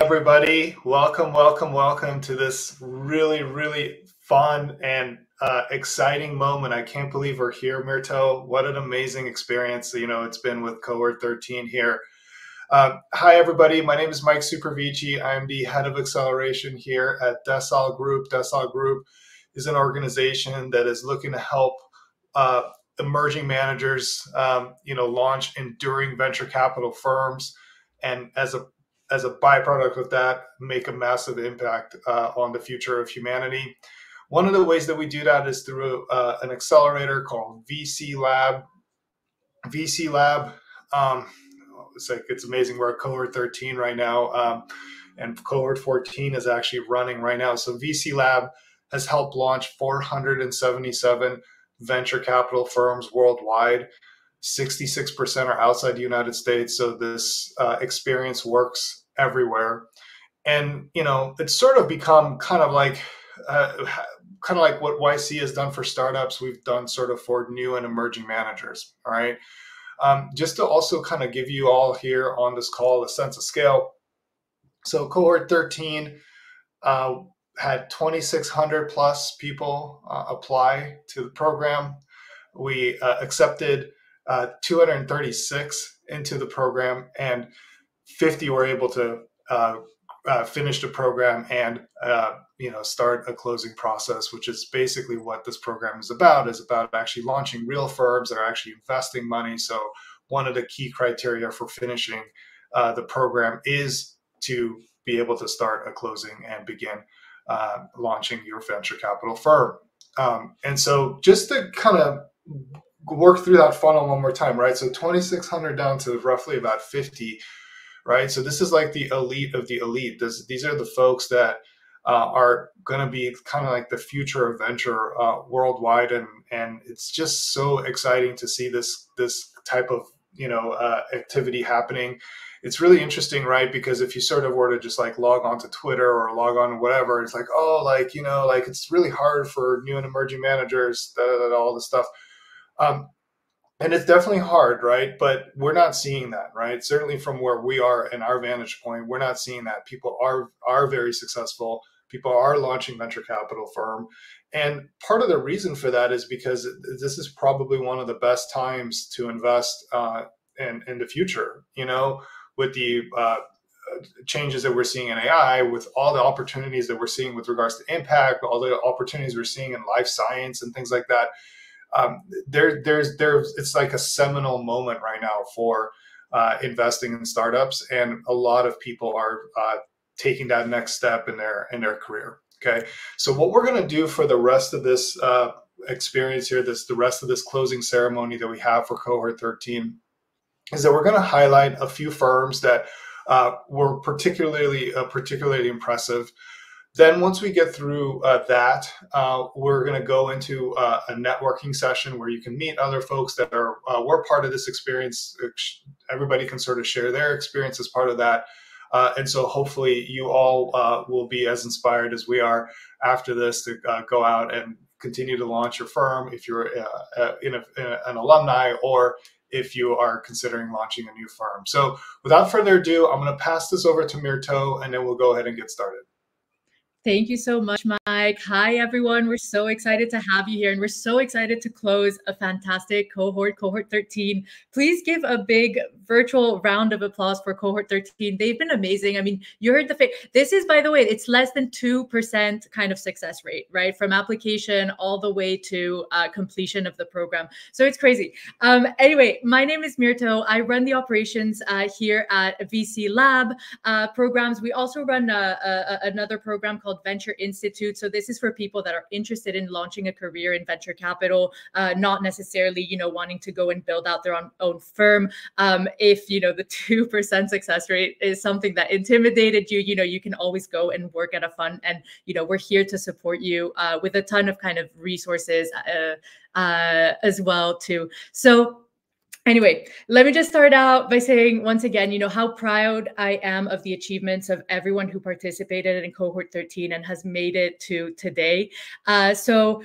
Everybody. Welcome to this really fun and exciting moment. I can't believe we're here, Myrto. What an amazing experience, it's been with Cohort 13 here. Hi, everybody. My name is Mike Supervici. I'm the head of acceleration here at Decile Group. Decile Group is an organization that is looking to help emerging managers, launch enduring venture capital firms, and as a byproduct of that, make a massive impact on the future of humanity. One of the ways that we do that is through an accelerator called VC Lab. VC Lab, it's amazing. We're at Cohort 13 right now, and Cohort 14 is actually running right now. So VC Lab has helped launch 477 venture capital firms worldwide. 66% are outside the United States. So this experience works everywhere. And, it's sort of become kind of like what YC has done for startups, we've done sort of for new and emerging managers. All right. Just to also kind of give you all here on this call a sense of scale. So Cohort 13 had 2,600 plus people apply to the program. We accepted 236 into the program, and 50 were able to finish the program and start a closing process, which is basically what this program is about actually launching real firms that are actually investing money. So one of the key criteria for finishing the program is to be able to start a closing and begin launching your venture capital firm. And so just to kind of work through that funnel one more time, right? So 2,600 down to roughly about 50, right? So this is like the elite of the elite. These are the folks that are going to be kind of like the future of venture worldwide, and it's just so exciting to see this type of activity happening. It's really interesting, right? Because if you sort of were to just like log on to Twitter or log on to whatever, it's like, oh, it's really hard for new and emerging managers, all this stuff. And it's definitely hard, right? But we're not seeing that, right? Certainly from where we are in our vantage point, we're not seeing that. People are very successful. People are launching venture capital firm. And part of the reason for that is because this is probably one of the best times to invest in the future, with the changes that we're seeing in AI, with all the opportunities that we're seeing with regards to impact, all the opportunities we're seeing in life science and things like that. It's like a seminal moment right now for investing in startups, and a lot of people are taking that next step in their career. Okay, so what we're going to do for the rest of this experience here, the rest of this closing ceremony that we have for Cohort 13, is that we're going to highlight a few firms that were particularly impressive. Then once we get through that, we're going to go into a networking session where you can meet other folks that were part of this experience. Everybody can sort of share their experience as part of that. And so hopefully you all will be as inspired as we are after this to go out and continue to launch your firm if you're an alumni, or if you are considering launching a new firm. So without further ado, I'm going to pass this over to Myrto, and then we'll go ahead and get started. Thank you so much, Mike. Hi, everyone. We're so excited to have you here, and we're so excited to close a fantastic Cohort 13. Please give a big virtual round of applause for Cohort 13. They've been amazing. I mean, you heard this is, by the way, it's less than 2% kind of success rate, right? From application all the way to completion of the program. So it's crazy. Anyway, my name is Myrto. I run the operations here at VC Lab programs. We also run another program called Venture Institute. So this is for people that are interested in launching a career in venture capital, not necessarily, wanting to go and build out their own firm. If, the 2% success rate is something that intimidated you, you can always go and work at a fund, and, we're here to support you with a ton of kind of resources as well too. So anyway, let me just start out by saying once again, how proud I am of the achievements of everyone who participated in Cohort 13 and has made it to today. So,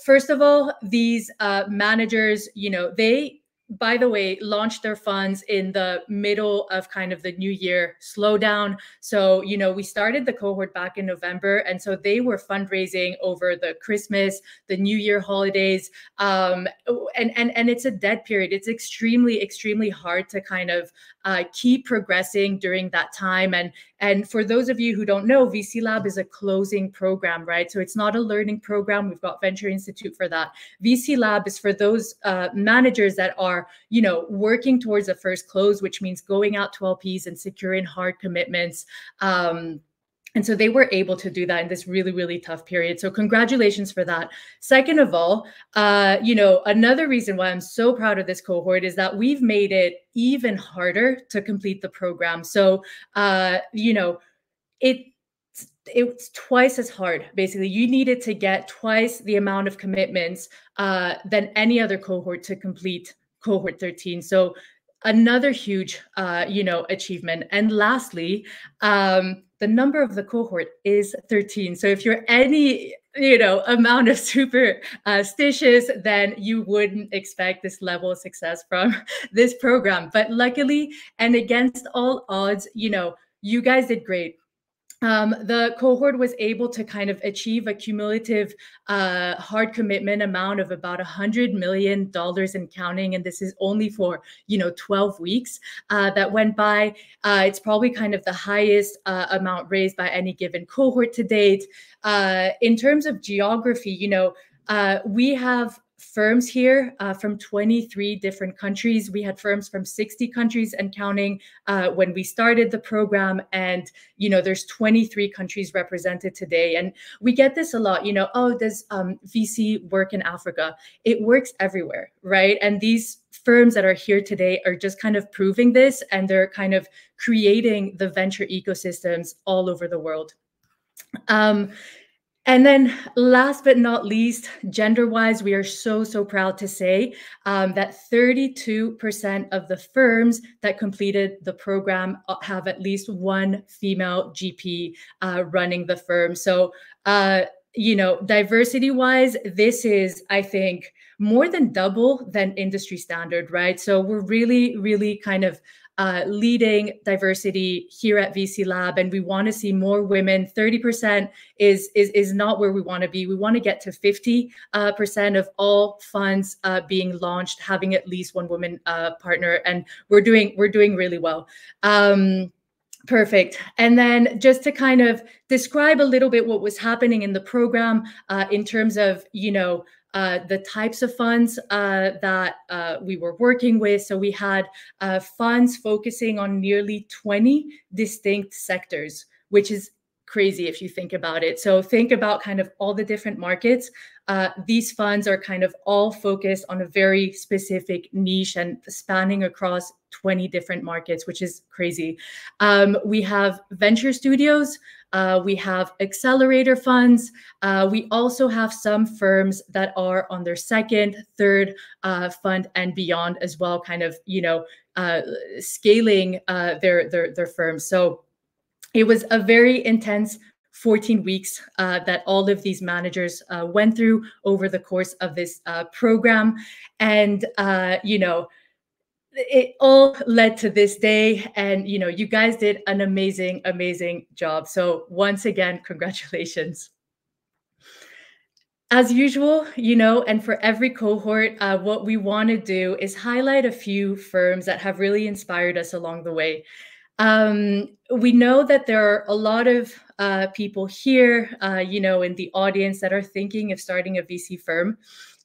first of all, these managers, they by the way, launched their funds in the middle of kind of the new year slowdown. So, we started the cohort back in November. And so they were fundraising over the Christmas, the New Year holidays. And it's a dead period. It's extremely, extremely hard to kind of keep progressing during that time. And for those of you who don't know, VC Lab is a closing program, right? So it's not a learning program. We've got Venture Institute for that. VC Lab is for those managers that are, working towards a first close, which means going out to LPs and securing hard commitments. And so they were able to do that in this really, really tough period. So congratulations for that. Second of all, another reason why I'm so proud of this cohort is that we've made it even harder to complete the program. So, it's twice as hard. Basically, you needed to get twice the amount of commitments than any other cohort to complete cohort 13. So another huge, achievement. And lastly, the number of the cohort is 13. So if you're any, amount of superstitious, then you wouldn't expect this level of success from this program. But luckily, and against all odds, you guys did great. The cohort was able to kind of achieve a cumulative hard commitment amount of about $100 million and counting. And this is only for, 12 weeks that went by. It's probably kind of the highest amount raised by any given cohort to date. In terms of geography, we have firms here from 23 different countries. We had firms from 60 countries and counting when we started the program. And, there's 23 countries represented today. And we get this a lot, does VC work in Africa? It works everywhere, right? And these firms that are here today are just kind of proving this, and they're kind of creating the venture ecosystems all over the world. And then last but not least, gender-wise, we are so, so proud to say that 32% of the firms that completed the program have at least one female GP running the firm. So, diversity-wise, this is, I think, more than double than industry standard, right? So we're really, really kind of leading diversity here at VC Lab, and we want to see more women. 30% is not where we want to be. We want to get to 50% of all funds being launched having at least one woman partner, and we're doing really well. Perfect. And then just to kind of describe a little bit what was happening in the program in terms of, the types of funds that we were working with. So we had funds focusing on nearly 20 distinct sectors, which is crazy if you think about it. So think about kind of all the different markets. These funds are kind of all focused on a very specific niche and spanning across 20 different markets, which is crazy. We have venture studios. We have accelerator funds. We also have some firms that are on their second, third fund and beyond as well, kind of, scaling their firms. So it was a very intense 14 weeks that all of these managers went through over the course of this program. And, it all led to this day. And, you guys did an amazing, amazing job. So once again, congratulations. As usual, and for every cohort, what we want to do is highlight a few firms that have really inspired us along the way. We know that there are a lot of people here, in the audience that are thinking of starting a VC firm.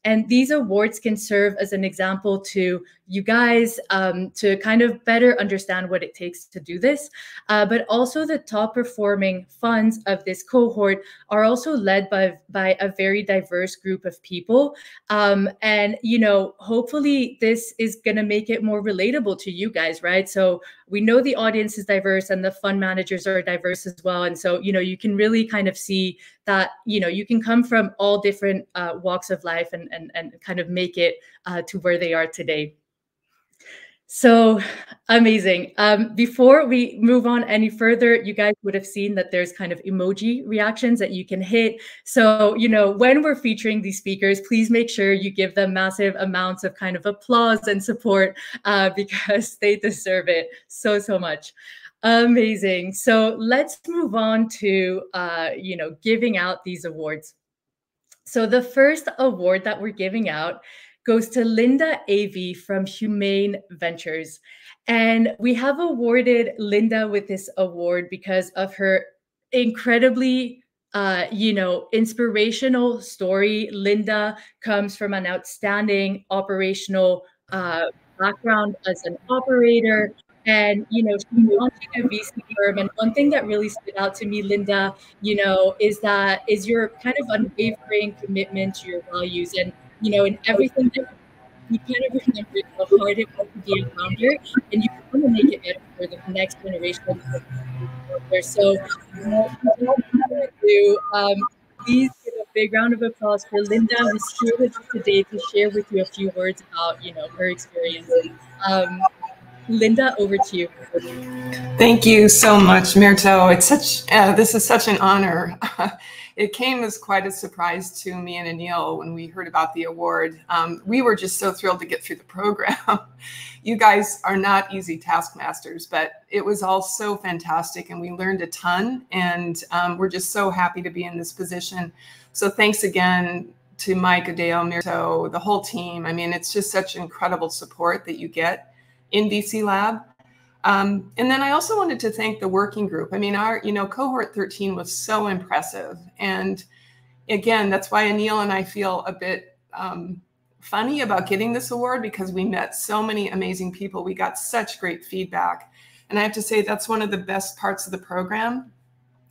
And these awards can serve as an example to you guys to kind of better understand what it takes to do this. But also the top performing funds of this cohort are also led by a very diverse group of people. And, hopefully this is going to make it more relatable to you guys, right? So we know the audience is diverse and the fund managers are diverse as well. And so, you can really kind of see that, you can come from all different walks of life and kind of make it to where they are today. So amazing. Before we move on any further, you guys would have seen that there's kind of emoji reactions that you can hit. So, when we're featuring these speakers, please make sure you give them massive amounts of kind of applause and support because they deserve it so, so much. Amazing. So let's move on to, giving out these awards. So the first award that we're giving out goes to Linda AV from Humane Ventures. And we have awarded Linda with this award because of her incredibly inspirational story. Linda comes from an outstanding operational background as an operator. And, she's launching a VC firm. And one thing that really stood out to me, Linda, is your kind of unwavering commitment to your values. And, in everything that you kind of remember how hard it was to be a founder, and you want to make it better for the next generation of founders. So, without further ado, please give a big round of applause for Linda, who's here with us today to share with you a few words about, her experience. Linda, over to you. Thank you so much, Mirto. This is such an honor. It came as quite a surprise to me and Anil when we heard about the award. We were just so thrilled to get through the program. You guys are not easy taskmasters, but it was all so fantastic and we learned a ton, and we're just so happy to be in this position. So thanks again to Mike, Adeo, Mirto, the whole team. I mean, it's just such incredible support that you get in VC Lab. And then I also wanted to thank the working group. I mean, our, Cohort 13 was so impressive. And again, that's why Anil and I feel a bit funny about getting this award, because we met so many amazing people. We got such great feedback. And I have to say, that's one of the best parts of the program,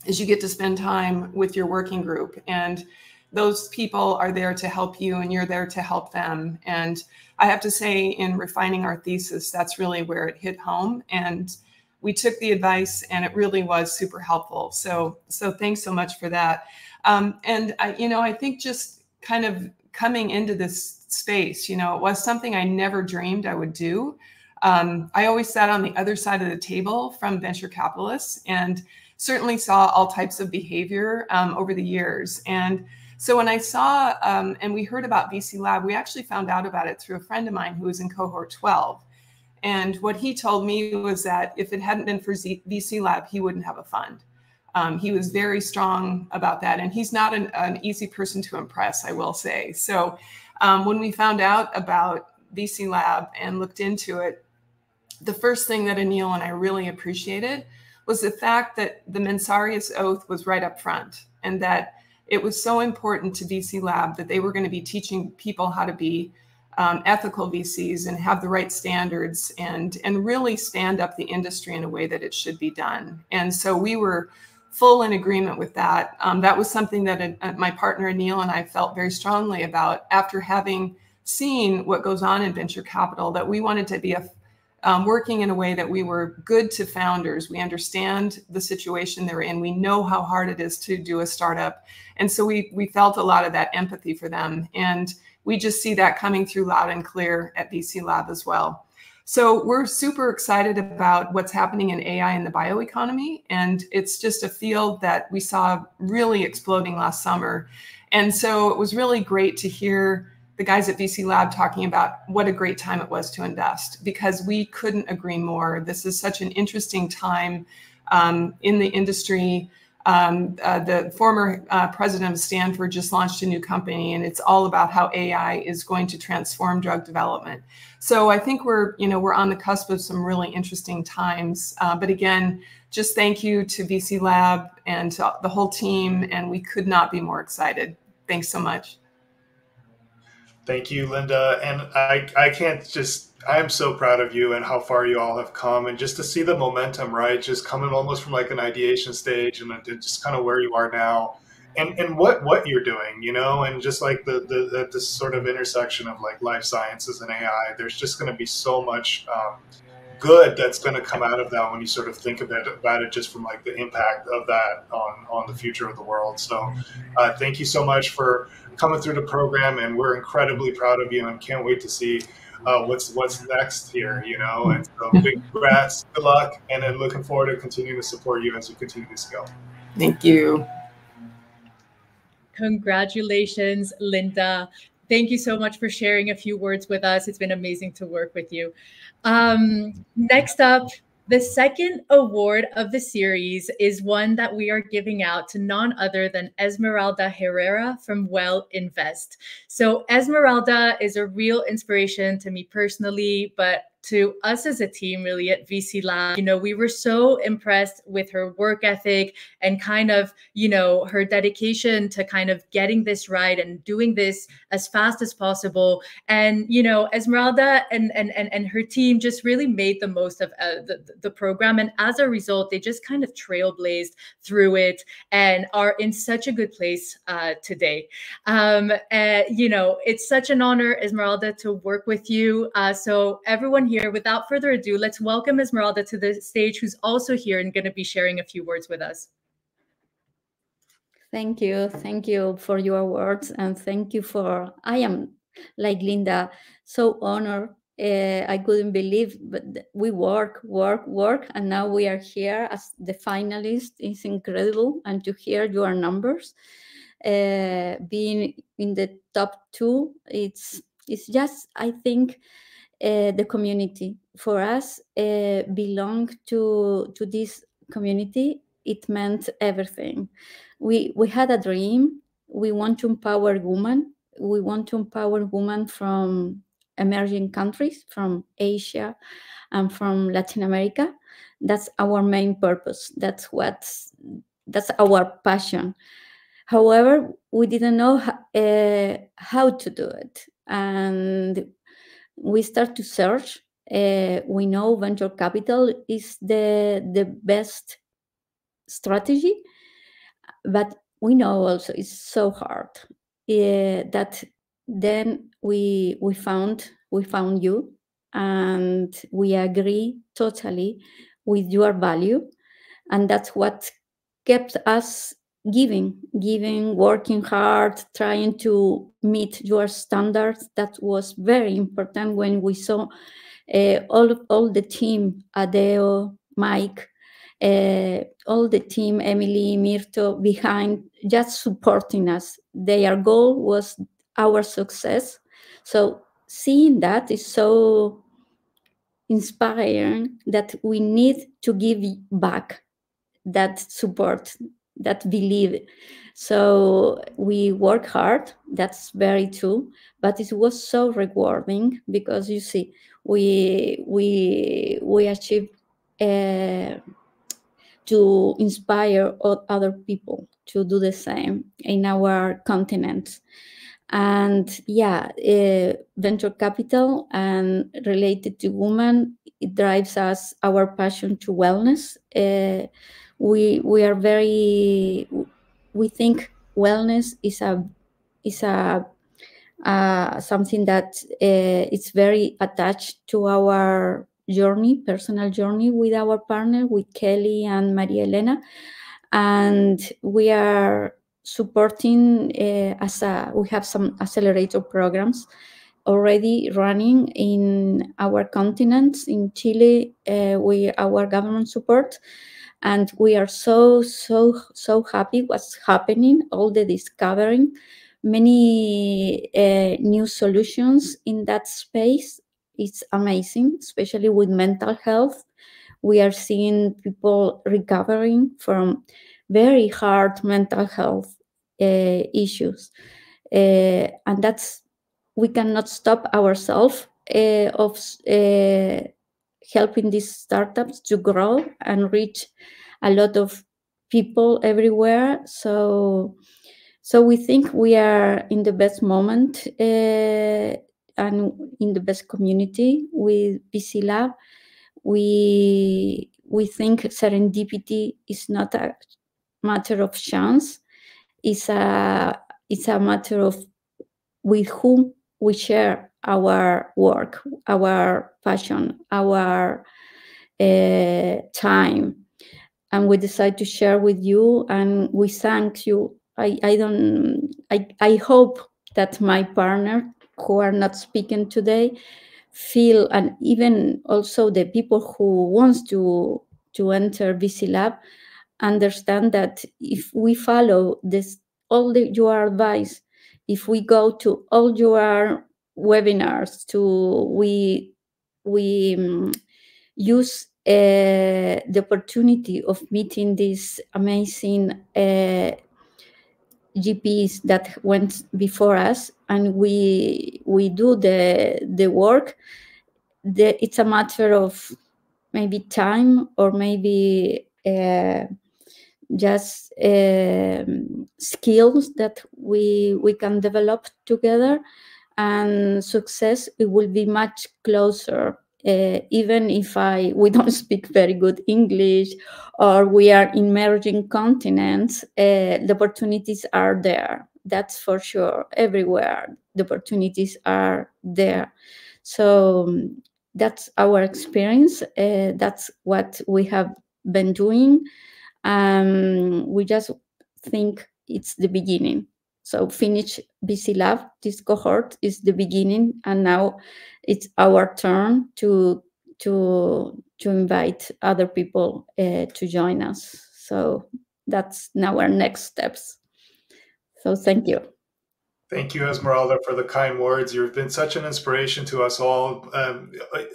is you get to spend time with your working group. And those people are there to help you and you're there to help them. And I have to say, in refining our thesis, that's really where it hit home. And we took the advice and it really was super helpful. So thanks so much for that. And I think just kind of coming into this space, it was something I never dreamed I would do. I always sat on the other side of the table from venture capitalists and certainly saw all types of behavior over the years. And so when I saw and we heard about VC Lab, we actually found out about it through a friend of mine who was in Cohort 12. And what he told me was that if it hadn't been for VC Lab, he wouldn't have a fund. He was very strong about that. And he's not an easy person to impress, I will say. So when we found out about VC Lab and looked into it, the first thing that Anil and I really appreciated was the fact that the Mensarius Oath was right up front, and that it was so important to VC Lab that they were going to be teaching people how to be ethical VCs and have the right standards and really stand up the industry in a way that it should be done. And so we were full in agreement with that. That was something that my partner Anil and I felt very strongly about after having seen what goes on in venture capital, that we wanted to be working in a way that we were good to founders. We understand the situation they're in. We know how hard it is to do a startup. And so we felt a lot of that empathy for them. And we just see that coming through loud and clear at VC Lab as well. So we're super excited about what's happening in AI in the bioeconomy. And it's just a field that we saw really exploding last summer. And so it was really great to hear the guys at VC Lab talking about what a great time it was to invest, because we couldn't agree more. This is such an interesting time in the industry. The former president of Stanford just launched a new company, and it's all about how AI is going to transform drug development. So I think we're on the cusp of some really interesting times. But again, just thank you to VC Lab and to the whole team, and we could not be more excited. Thanks so much. Thank you, Linda. And I'm so proud of you and how far you all have come, and just to see the momentum, right? Just coming almost from like an ideation stage and just kind of where you are now, and what you're doing, and just like this sort of intersection of like life sciences and AI, there's just going to be so much good that's going to come out of that when you sort of think about it just from like the impact of that on the future of the world. So thank you so much for coming through the program, and we're incredibly proud of you and can't wait to see what's next here, you know. And so big congrats, good luck, and then looking forward to continuing to support you as you continue to scale. Thank you. Congratulations, Linda. Thank you so much for sharing a few words with us. It's been amazing to work with you. Next up, the second award of the series is one that we are giving out to none other than Esmeralda Herrera from Well Invest. So Esmeralda is a real inspiration to me personally, but to us as a team really at VC Lab. You know, we were so impressed with her work ethic and kind of, you know, her dedication to kind of getting this right and doing this as fast as possible. And, you know, Esmeralda and her team just really made the most of the program. And as a result, they just kind of trailblazed through it and are in such a good place today. You know, it's such an honor, Esmeralda, to work with you. So everyone here, without further ado, let's welcome Esmeralda to the stage, who's also here and going to be sharing a few words with us. Thank you for your words, and thank you for, I am like Linda, so honored. I couldn't believe, but we work, and now we are here as the finalists. It's incredible, and to hear your numbers, being in the top 2, it's just, I think, the community for us belong to this community. It meant everything. We had a dream. We want to empower women. We want to empower women from emerging countries, from Asia and from Latin America. That's our main purpose. That's our passion. However, we didn't know how to do it, and we start to search. We know venture capital is the best strategy, but we know also it's so hard. That then we found you, and we agree totally with your value, and that's what kept us giving, working hard, trying to meet your standards. That was very important when we saw all the team, Adeo, Mike, all the team, Emily, Mirto, behind, just supporting us. Their goal was our success. So seeing that is so inspiring, that we need to give back that support, that belief. So we work hard, that's very true, but it was so rewarding, because you see, we achieved to inspire other people to do the same in our continent. And yeah, venture capital and related to women, it drives us, our passion to wellness. We are very, we think wellness is something that it's very attached to our journey, personal journey with our partner, with Kelly and Maria Elena. And we are supporting we have some accelerator programs already running in our continents. In Chile, our government support, and we are so happy what's happening, all the discovering, many new solutions in that space. It's amazing, especially with mental health. We are seeing people recovering from very hard mental health issues, and that's, we cannot stop ourselves of helping these startups to grow and reach a lot of people everywhere. So we think we are in the best moment and in the best community with VC Lab. We think serendipity is not a matter of chance. It's a matter of with whom we share our work, our passion, our time, and we decide to share with you. And we thank you. I hope that my partner, who are not speaking today, feel, and even also the people who wants to enter VC Lab, understand that if we follow this, your advice, if we go to all your webinars, we use the opportunity of meeting these amazing GPs that went before us, and we do the work. It's a matter of maybe time, or maybe just skills that we can develop together, and success, it will be much closer. Even if we don't speak very good English, or we are in emerging continents, the opportunities are there. That's for sure. Everywhere the opportunities are there. So that's our experience. That's what we have been doing. We just think it's the beginning. So finish VC Lab, this cohort is the beginning, and now it's our turn to invite other people to join us. So that's now our next steps. So thank you. Thank you, Esmeralda, for the kind words. You've been such an inspiration to us all,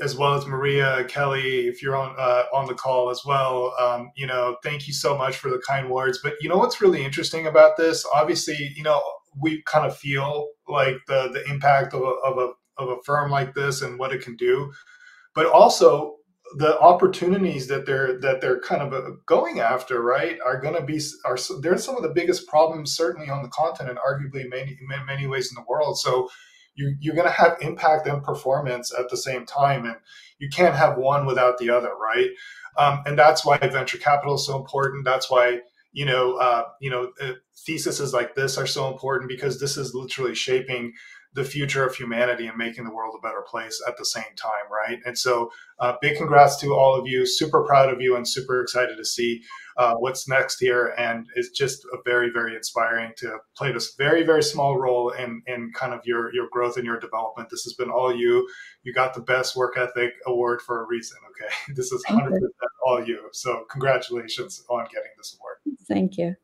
as well as Maria, Kelly, if you're on the call as well. Thank you so much for the kind words. But what's really interesting about this? Obviously, we kind of feel like the impact of a firm like this and what it can do, but also the opportunities that they're kind of going after, right, are going to be they're some of the biggest problems certainly on the continent, arguably many ways in the world. So you're going to have impact and performance at the same time, and you can't have one without the other, right? And that's why venture capital is so important. That's why theses like this are so important, because this is literally shaping the future of humanity and making the world a better place at the same time, right? And so big congrats to all of you. Super proud of you and super excited to see what's next here. And it's just a very, very inspiring to play this very, very small role in kind of your growth and your development. This has been all you. You got the best work ethic award for a reason, okay? This is 100% all you. So congratulations on getting this award. Thank you.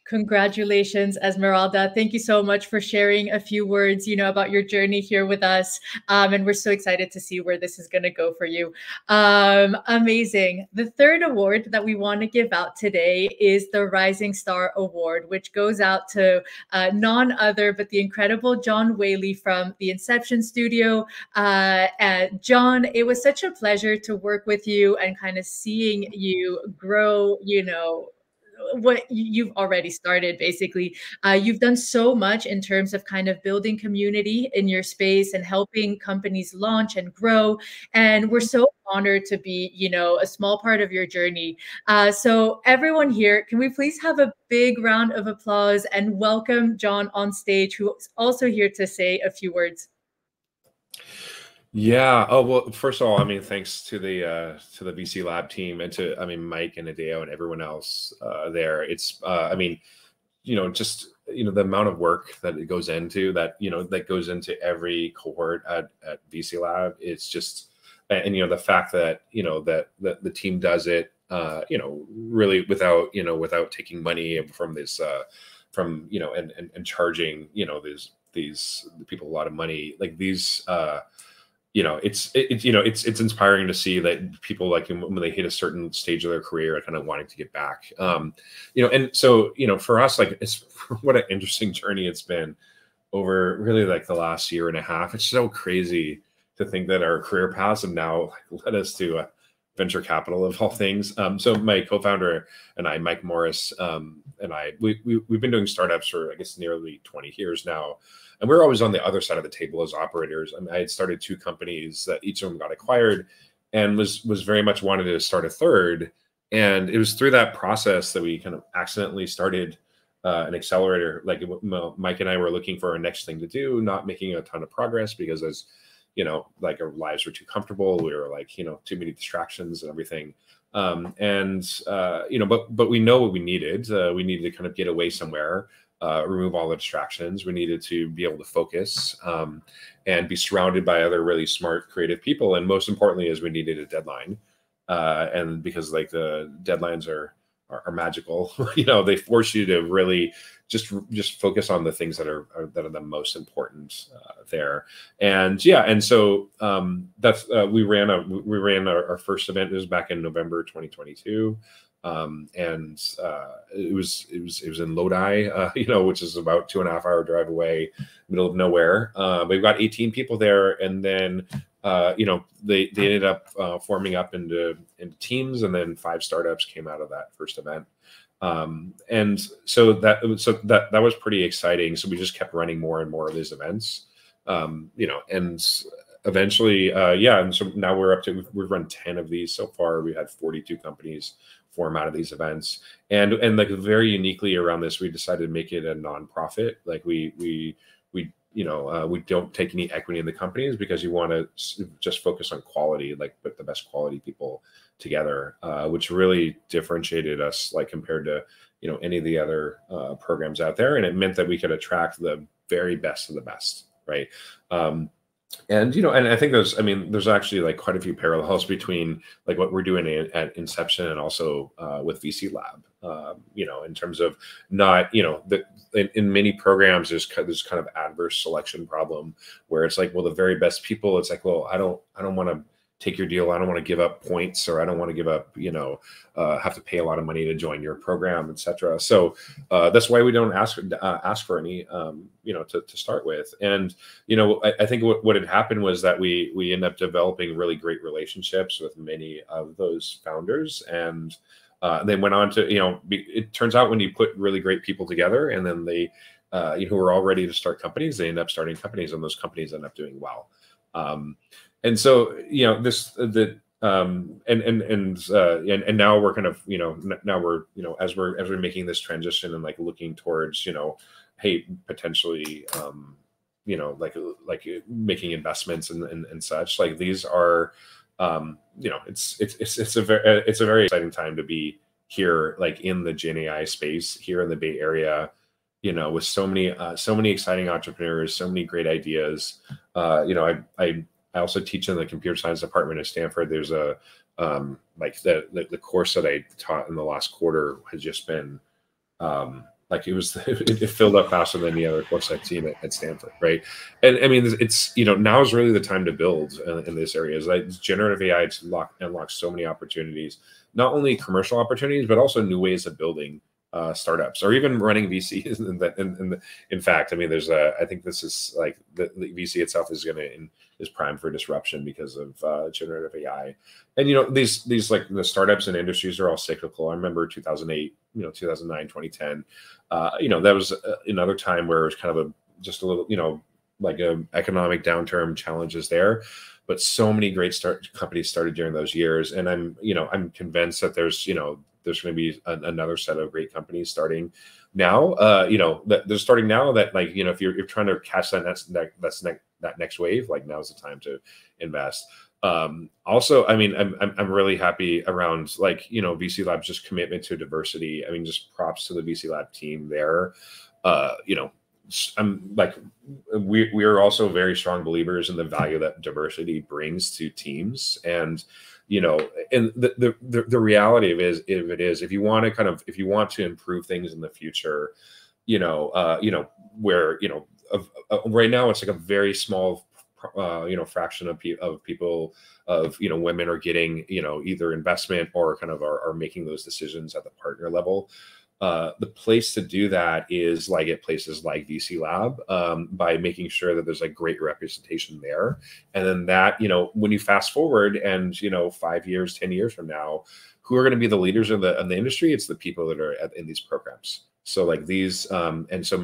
Congratulations, Esmeralda. Thank you so much for sharing a few words, about your journey here with us. And we're so excited to see where this is going to go for you. Amazing. The third award that we want to give out today is the Rising Star Award, which goes out to none other but the incredible John Whaley from the Inception Studio. John, it was such a pleasure to work with you and kind of seeing you grow, what you've already started. Basically, you've done so much in terms of kind of building community in your space and helping companies launch and grow. And we're so honored to be, a small part of your journey. So everyone here, can we please have a big round of applause and welcome John on stage, who's also here to say a few words. Yeah. Oh, well, first of all, thanks to the VC Lab team, and to, Mike and Adeo and everyone else there. It's, just, the amount of work that it goes into that goes into every cohort at VC Lab. It's just, and, the fact that, that the team does it, really without taking money from this, and charging, these people a lot of money, like these, it's inspiring to see that people, like, when they hit a certain stage of their career, are kind of wanting to get back. And so, for us, like, it's what an interesting journey it's been over really like the last year and a half. It's so crazy to think that our career paths have now led us to venture capital, of all things. So my co-founder and I, Mike Morris, and we've been doing startups for, I guess, nearly 20 years now. And we're always on the other side of the table as operators. I had started 2 companies that each of them got acquired, and was very much wanted to start a third. And it was through that process that we kind of accidentally started an accelerator. Like, Mike and I were looking for our next thing to do, not making a ton of progress because, as like, our lives were too comfortable. We were like, too many distractions and everything. But we know what we needed. We needed to kind of get away somewhere. remove all the distractions. We needed to be able to focus and be surrounded by other really smart, creative people. And most importantly is we needed a deadline. And because like the deadlines are magical, you know, they force you to really just focus on the things that are the most important there. And yeah, and so that's we ran our first event. It was back in November 2022. And it was in Lodi, you know, which is about 2.5 hour drive away, middle of nowhere. We've got 18 people there, and then you know, they ended up forming up into teams, and then 5 startups came out of that first event. And so that was pretty exciting. So we just kept running more and more of these events, you know, and eventually, yeah. And so now we've run 10 of these so far. We had 42 companies form out of these events, and like very uniquely around this, we decided to make it a nonprofit. Like we you know, we don't take any equity in the companies because you want to just focus on quality, like put the best quality people together, which really differentiated us, like compared to, you know, any of the other programs out there. And it meant that we could attract the very best of the best, right? And, you know, and I think there's actually like quite a few parallels between like what we're doing at Inception and also with VC Lab, you know, in terms of not, you know, in many programs, there's kind of adverse selection problem where it's like, well, the very best people, it's like, well, I don't want to take your deal. I don't want to give up points, or I don't want to give up, you know, have to pay a lot of money to join your program, etc. So that's why we don't ask for any, you know, to start with. And, you know, I think what had happened was that we ended up developing really great relationships with many of those founders, and they went on to, you know, it turns out when you put really great people together, and then they, you know, who are all ready to start companies, they end up starting companies, and those companies end up doing well. And so, you know, and now we're kind of, you know, now we're, you know, as we're making this transition and like looking towards, you know, hey, potentially, you know, like making investments and such, like these are, you know, it's a very exciting time to be here, like in the Gen AI space here in the Bay Area, you know, with so many exciting entrepreneurs, so many great ideas. You know, I also teach in the computer science department at Stanford. There's a like the course that I taught in the last quarter has just been like it filled up faster than any other course I've seen at Stanford, right? And I mean, it's, you know, now is really the time to build in this area. Is like generative AI unlocks so many opportunities, not only commercial opportunities, but also new ways of building startups, or even running VCs. In fact, I mean, there's I think this is like the VC itself is primed for disruption because of generative AI. And, you know, these like the startups and industries are all cyclical. I remember 2008, you know, 2009, 2010, you know, that was another time where it was kind of just a little, you know, like a economic downturn, challenges there. But so many great companies started during those years. And I'm convinced that there's going to be another set of great companies starting now. You know, that they're starting now that, like, you know, if you're trying to catch that next wave, like now's the time to invest. Also, I mean, I'm really happy around, like, you know, VC Lab's just commitment to diversity. I mean, just props to the VC Lab team there. You know, I'm like, we are also very strong believers in the value that diversity brings to teams. And, you know, and the reality of it is, if you want to improve things in the future, you know, where, you know, right now it's like a very small, you know, fraction of people, you know, women are getting, you know, either investment or kind of are making those decisions at the partner level. The place to do that is like at places like VC Lab, by making sure that there's a great representation there. And then that, you know, when you fast forward and, you know, 5 years, 10 years from now, who are going to be the leaders of the industry? It's the people that are in these programs. So like these, and so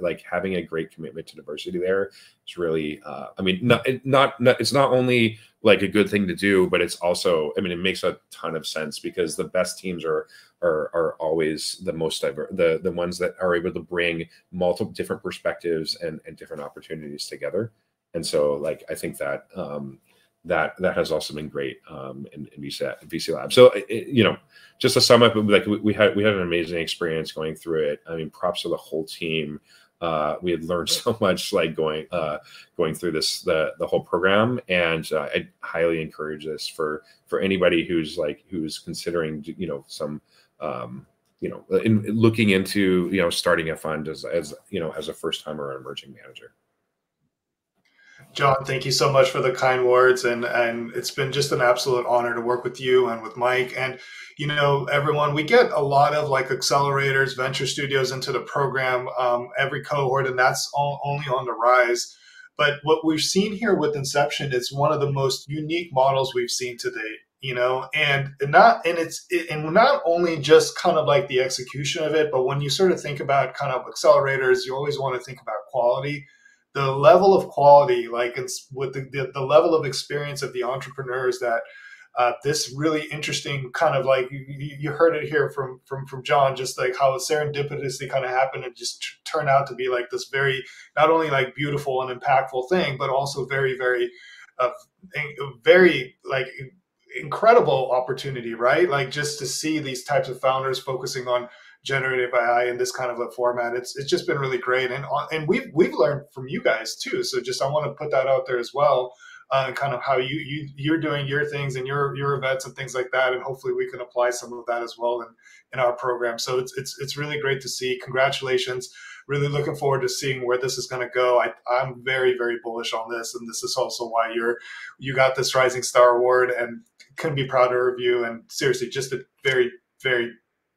like having a great commitment to diversity there is really, I mean, it's not only like a good thing to do, but it's also, I mean, it makes a ton of sense, because the best teams are always the most diverse, the ones that are able to bring multiple different perspectives and different opportunities together. And so, like, I think that that has also been great in VC Lab. So just to sum up, like we had an amazing experience going through it. I mean, props to the whole team. We had learned so much, like going through the whole program, and I highly encourage this for anybody who's considering some looking into starting a fund as a first time or an emerging manager. John, thank you so much for the kind words, and it's been just an absolute honor to work with you and with Mike. And everyone, we get a lot of accelerators, venture studios into the program every cohort, and that's only on the rise. But what we've seen here with Inception, it's one of the most unique models we've seen to date. And not only just kind of like the execution of it, but when you sort of think about kind of accelerators, you always want to think about quality. The level of quality, with the level of experience of the entrepreneurs that this really interesting kind of you heard it here from John, just like how it serendipitously kind of happened and just turned out to be like this very, not only beautiful and impactful thing, but also very, very, very incredible opportunity, right? Just to see these types of founders focusing on generative AI in this kind of a format, it's just been really great, and we've learned from you guys too. So just I want to put that out there as well, and kind of how you're doing your things and your events and things like that, and hopefully we can apply some of that as well in our program. So it's really great to see. Congratulations. Really looking forward to seeing where this is going to go. I'm very, very bullish on this, and this is also why you got this Rising Star Award, and couldn't be prouder of you. And seriously, just a very, very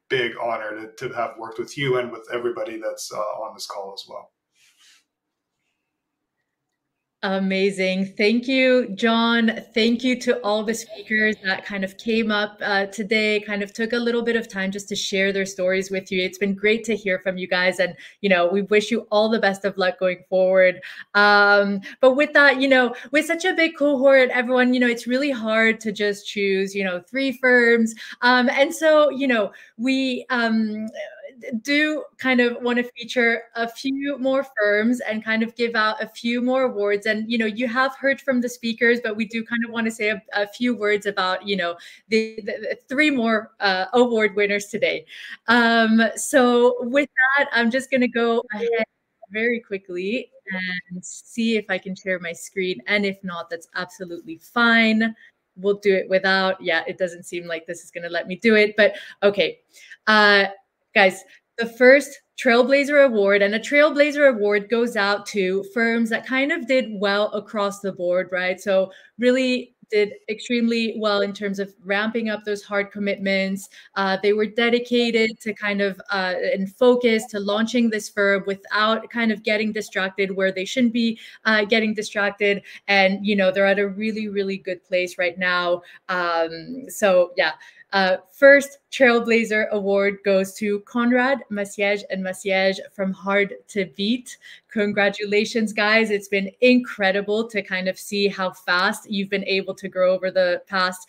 big honor to have worked with you and with everybody that's on this call as well. Amazing. Thank you, John. Thank you to all the speakers that kind of came up today, kind of took a little bit of time just to share their stories with you. It's been great to hear from you guys. And, we wish you all the best of luck going forward. But with that, with such a big cohort, everyone, it's really hard to just choose, 3 firms. And so, we do kind of want to feature a few more firms and kind of give out a few more awards. And, you have heard from the speakers, but we do kind of want to say a few words about, the 3 more award winners today. So with that, I'm just going to go ahead very quickly and see if I can share my screen. And if not, that's absolutely fine. We'll do it without. Yeah, it doesn't seem like this is going to let me do it, but okay. Guys, the first Trailblazer Award, and a Trailblazer Award goes out to firms that kind of did well across the board, right? So really did extremely well in terms of ramping up those hard commitments. They were dedicated to kind of and focused to launching this firm without kind of getting distracted where they shouldn't be getting distracted. And, they're at a really, really good place right now. So yeah. First Trailblazer Award goes to Conrad, Massiege, and Massiege from Hard to Beat. Congratulations, guys. It's been incredible to kind of see how fast you've been able to grow over the past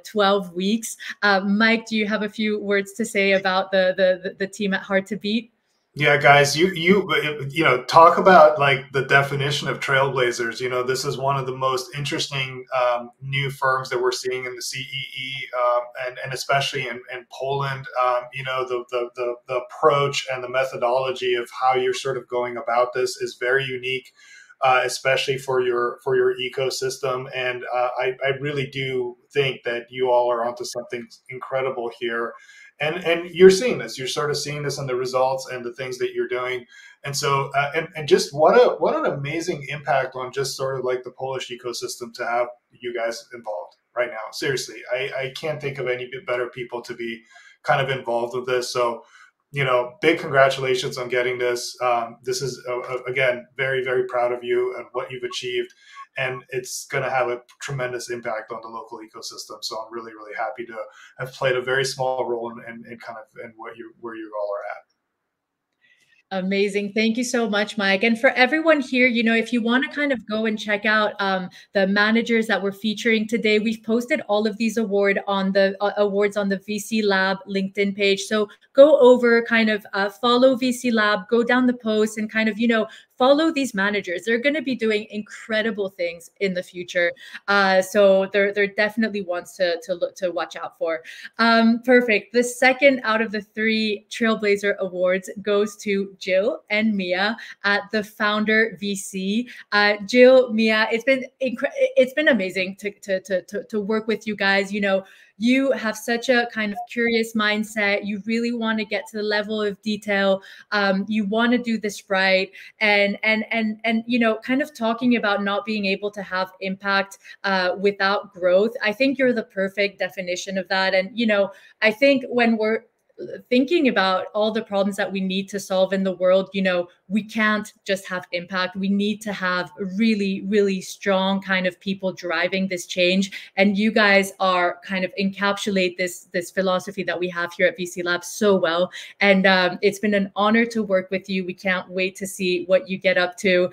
12 weeks. Mike, do you have a few words to say about the team at Hard to Beat? Yeah, guys, you talk about the definition of trailblazers. This is one of the most interesting new firms that we're seeing in the CEE, and especially in Poland. The approach and the methodology of how you're sort of going about this is very unique, especially for your ecosystem. And I really do think that you all are onto something incredible here. And you're seeing this. You're sort of seeing this in the results and the things that you're doing. And so, and just what an amazing impact on just sort of the Polish ecosystem to have you guys involved right now. Seriously, I can't think of any better people to be kind of involved with this. So, big congratulations on getting this. This is, again, very, very proud of you and what you've achieved. And it's going to have a tremendous impact on the local ecosystem. So I'm really, really happy to have played a very small role in kind of in where you all are at. Amazing. Thank you so much, Mike. And for everyone here, if you want to kind of go and check out the managers that we're featuring today, we've posted all of these awards on the VC Lab LinkedIn page. So go over, kind of follow VC Lab, go down the post and kind of, follow these managers. They're going to be doing incredible things in the future. So they're definitely ones to look to watch out for. Perfect. The second out of the 3 Trailblazer Awards goes to Jill and Mia at the Founder VC. Jill, Mia, it's been amazing to work with you guys. You know, you have such a kind of curious mindset. You really want to get to the level of detail. You want to do this right, and you know, kind of talking about not being able to have impact without growth. I think you're the perfect definition of that. And you know, I think when we're thinking about all the problems that we need to solve in the world, you know, we can't just have impact. We need to have really, really strong kind of people driving this change. And you guys are kind of encapsulate this philosophy that we have here at VC Lab so well. And it's been an honor to work with you. We can't wait to see what you get up to.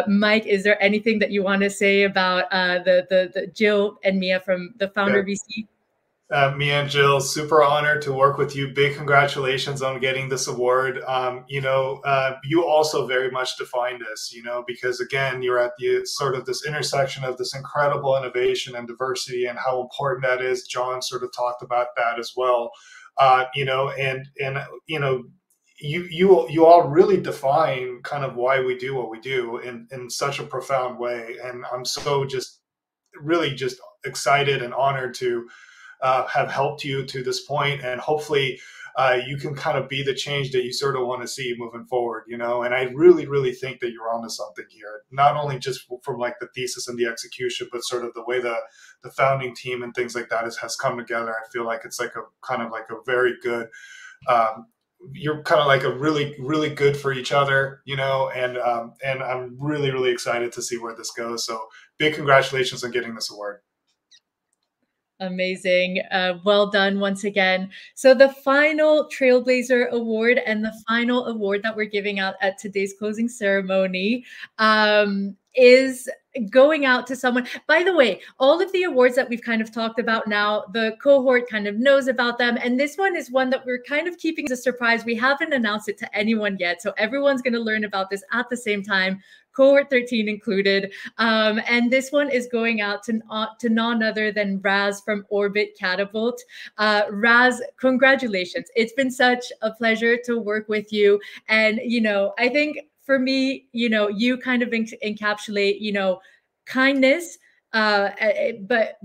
Mike, is there anything that you want to say about the Jill and Mia from the Founder VC? Mia and Jill, super honored to work with you. Big congratulations on getting this award. You know, you also very much defined this, you know, because again, you're at the sort of this intersection of this incredible innovation and diversity and how important that is. John sort of talked about that as well. You know, and you know, you all really define kind of why we do what we do in such a profound way. And I'm so really just excited and honored to have helped you to this point, and hopefully you can kind of be the change that you sort of want to see moving forward, you know. And I really, really think that you're onto something here, not only just from like the thesis and the execution, but sort of the way the founding team and things like that has come together. I feel like it's like a kind of like a very good, you're kind of like a really, really good for each other, you know, and I'm really, really excited to see where this goes. So big congratulations on getting this award. Amazing. Well done once again. So the final Trailblazer Award and the final award that we're giving out at today's closing ceremony is going out to someone. By the way, all of the awards that we've kind of talked about now, the cohort kind of knows about them. And this one is one that we're kind of keeping as a surprise. We haven't announced it to anyone yet. So everyone's going to learn about this at the same time, Cohort 13 included. And this one is going out to none other than Raz from Orbit Catapult. Raz, congratulations. It's been such a pleasure to work with you. And, you know, I think for me, you know, you kind of encapsulate, you know, kindness, but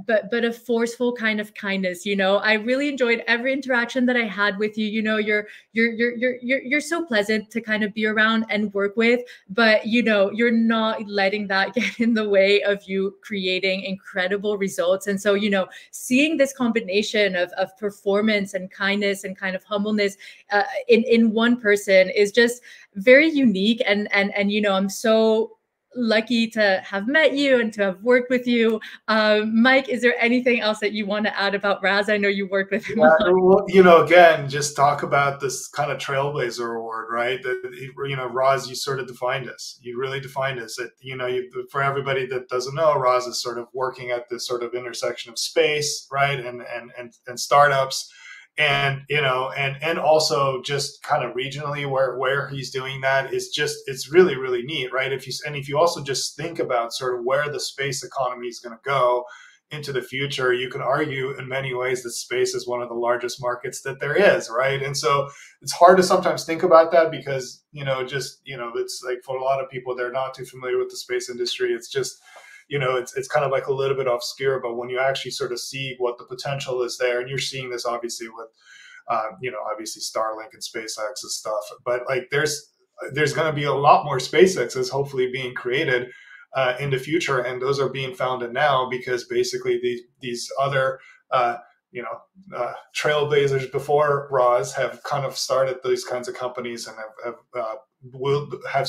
a forceful kind of kindness. You know, I really enjoyed every interaction that I had with you. You know, you're so pleasant to kind of be around and work with, but you know, you're not letting that get in the way of you creating incredible results. And so, you know, seeing this combination of performance and kindness and kind of humbleness in one person is just very unique. And you know, I'm so lucky to have met you and to have worked with you. Mike, is there anything else that you want to add about Raz? I know you worked with him. Yeah, well, you know, again, just talk about this kind of Trailblazer Award, right? That, you know, Raz, you sort of defined us. You really defined us. That, you know, for everybody that doesn't know, Raz is sort of working at this sort of intersection of space, right, and startups. And, you know, and also just kind of regionally where he's doing that is just, it's really, really neat, right? If you also just think about sort of where the space economy is going to go into the future, you can argue in many ways that space is one of the largest markets that there is, right? And so it's hard to sometimes think about that because, you know, just, you know, it's like for a lot of people, they're not too familiar with the space industry. It's just, you know, it's kind of like a little bit obscure, but when you actually sort of see what the potential is there, and you're seeing this obviously with, you know, obviously Starlink and SpaceX and stuff, but like there's going to be a lot more SpaceXs hopefully being created in the future, and those are being founded now because basically these other you know, trailblazers before Raz have kind of started these kinds of companies and will have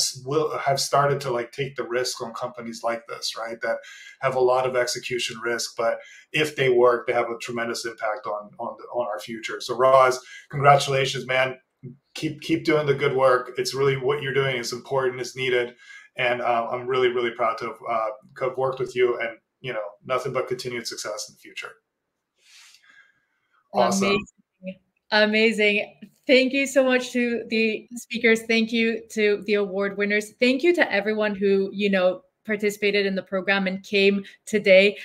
started to like take the risk on companies like this, right? That have a lot of execution risk, but if they work, they have a tremendous impact on our future. So Raz, congratulations, man. Keep doing the good work. It's really what you're doing is important, it's needed, and I'm really, really proud to have worked with you, and you know, nothing but continued success in the future. Awesome. Amazing. Thank you so much to the speakers. Thank you to the award winners. Thank you to everyone who, participated in the program and came today.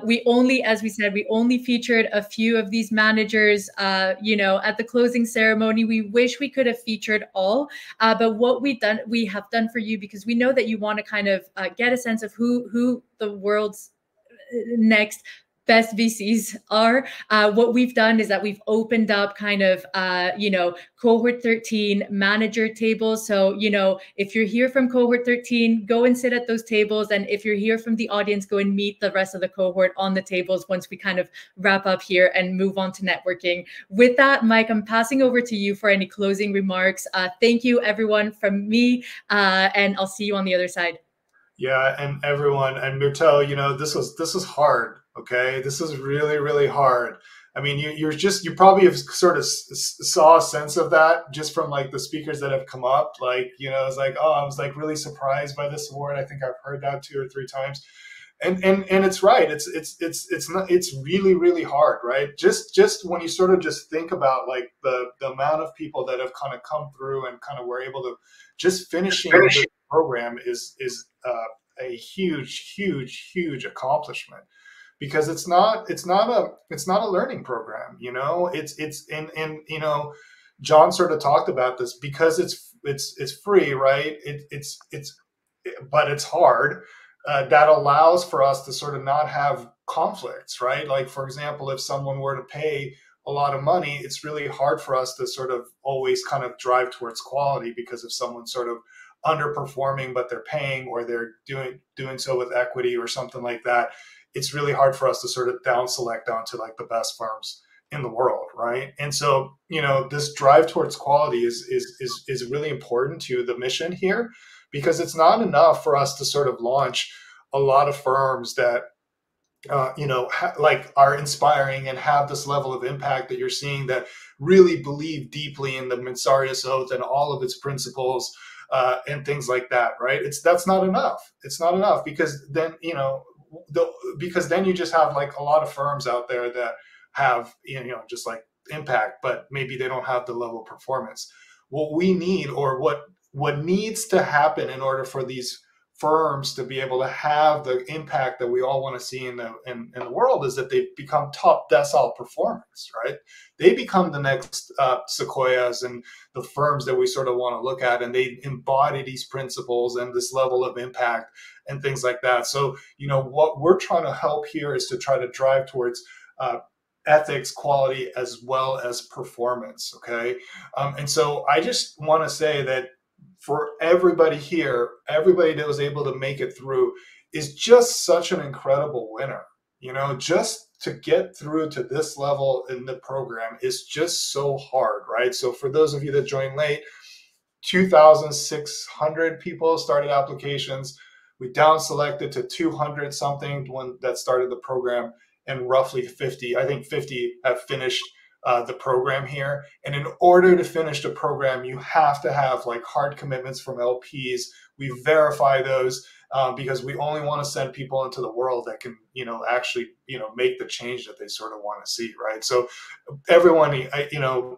We only, as we said, we only featured a few of these managers, at the closing ceremony. We wish we could have featured all, but what we have done for you, because we know that you want to kind of get a sense of who the world's next best VCs are. What we've done is that we've opened up kind of, cohort 13 manager tables. So, if you're here from cohort 13, go and sit at those tables. And if you're here from the audience, go and meet the rest of the cohort on the tables once we kind of wrap up here and move on to networking. With that, Mike, I'm passing over to you for any closing remarks. Thank you, everyone, from me, and I'll see you on the other side. Yeah, and everyone, and Myrtle, this was hard. Okay, this is really, really hard. I mean, you probably have sort of saw a sense of that just from like the speakers that have come up. Like, it's like, oh, I was like really surprised by this award. I think I've heard that 2 or 3 times, and it's right. It's really, really hard, right? Just when you sort of just think about like the amount of people that have kind of come through and kind of were able to just finishing the program is a huge accomplishment, because it's not a learning program. John sort of talked about this, because it's free, right? But it's hard. That allows for us to sort of not have conflicts, right? Like, for example, if someone were to pay a lot of money, it's really hard for us to sort of always kind of drive towards quality, because if someone's sort of underperforming but they're paying, or they're doing so with equity or something like that, it's really hard for us to sort of down select onto like the best firms in the world, right? And so, this drive towards quality is really important to the mission here, because it's not enough for us to sort of launch a lot of firms that like are inspiring and have this level of impact that you're seeing, that really believe deeply in the Mensarius Oath and all of its principles, and things like that, right? That's not enough. It's not enough, because then, because then you just have like a lot of firms out there that have, just like impact, but maybe they don't have the level of performance. What we need, or what needs to happen in order for these firms to be able to have the impact that we all want to see in the world, is that they become top decile performance, right? They become the next Sequoias and the firms that we sort of want to look at, and they embody these principles and this level of impact and things like that. So, what we're trying to help here is to try to drive towards ethics, quality, as well as performance, okay? And so I just want to say that for everybody here, everybody that was able to make it through is just such an incredible winner. Just to get through to this level in the program is just so hard, right? So for those of you that joined late, 2,600 people started applications. We down selected to 200 something when that started the program, and roughly 50, I think 50 have finished the program here. And in order to finish the program, you have to have like hard commitments from LPs. We verify those because we only want to send people into the world that can, actually, make the change that they sort of want to see, right? So everyone,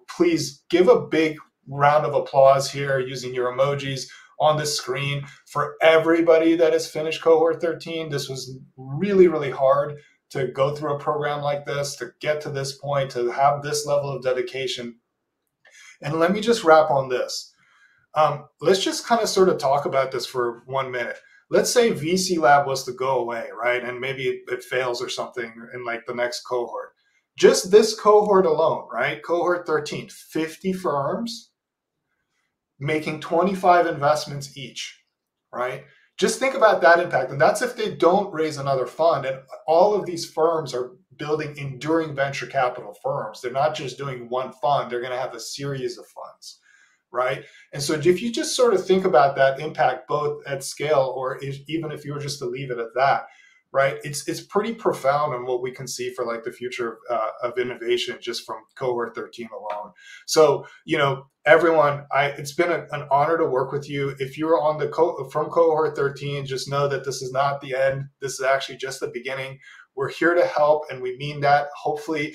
please give a big round of applause here using your emojis on the screen for everybody that has finished cohort 13. This was really, really hard to go through a program like this, to get to this point, to have this level of dedication. And let me just wrap on this. Let's just kind of sort of talk about this for 1 minute. Let's say VC Lab was to go away, right? And maybe it fails or something in like the next cohort. Just this cohort alone, right? Cohort 13, 50 firms making 25 investments each, right? Just think about that impact. And that's if they don't raise another fund. And all of these firms are building enduring venture capital firms. They're not just doing one fund. They're going to have a series of funds, right? And so if you just sort of think about that impact, both at scale, or even if you were just to leave it at that, right? It's pretty profound on what we can see for like the future of innovation just from cohort 13 alone. So, everyone, it's been an honor to work with you. If you're on from cohort 13, just know that this is not the end. This is actually just the beginning. We're here to help, and we mean that. Hopefully,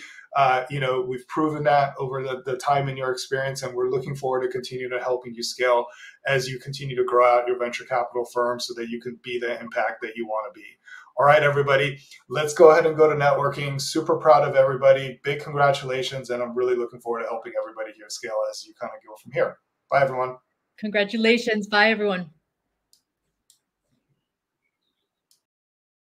we've proven that over the time in your experience, and we're looking forward to continue to helping you scale as you continue to grow out your venture capital firm so that you can be the impact that you want to be. All right, everybody, let's go ahead and go to networking. Super proud of everybody. Big congratulations, and I'm really looking forward to helping everybody here scale as you kind of go from here. Bye, everyone. Congratulations. Bye, everyone.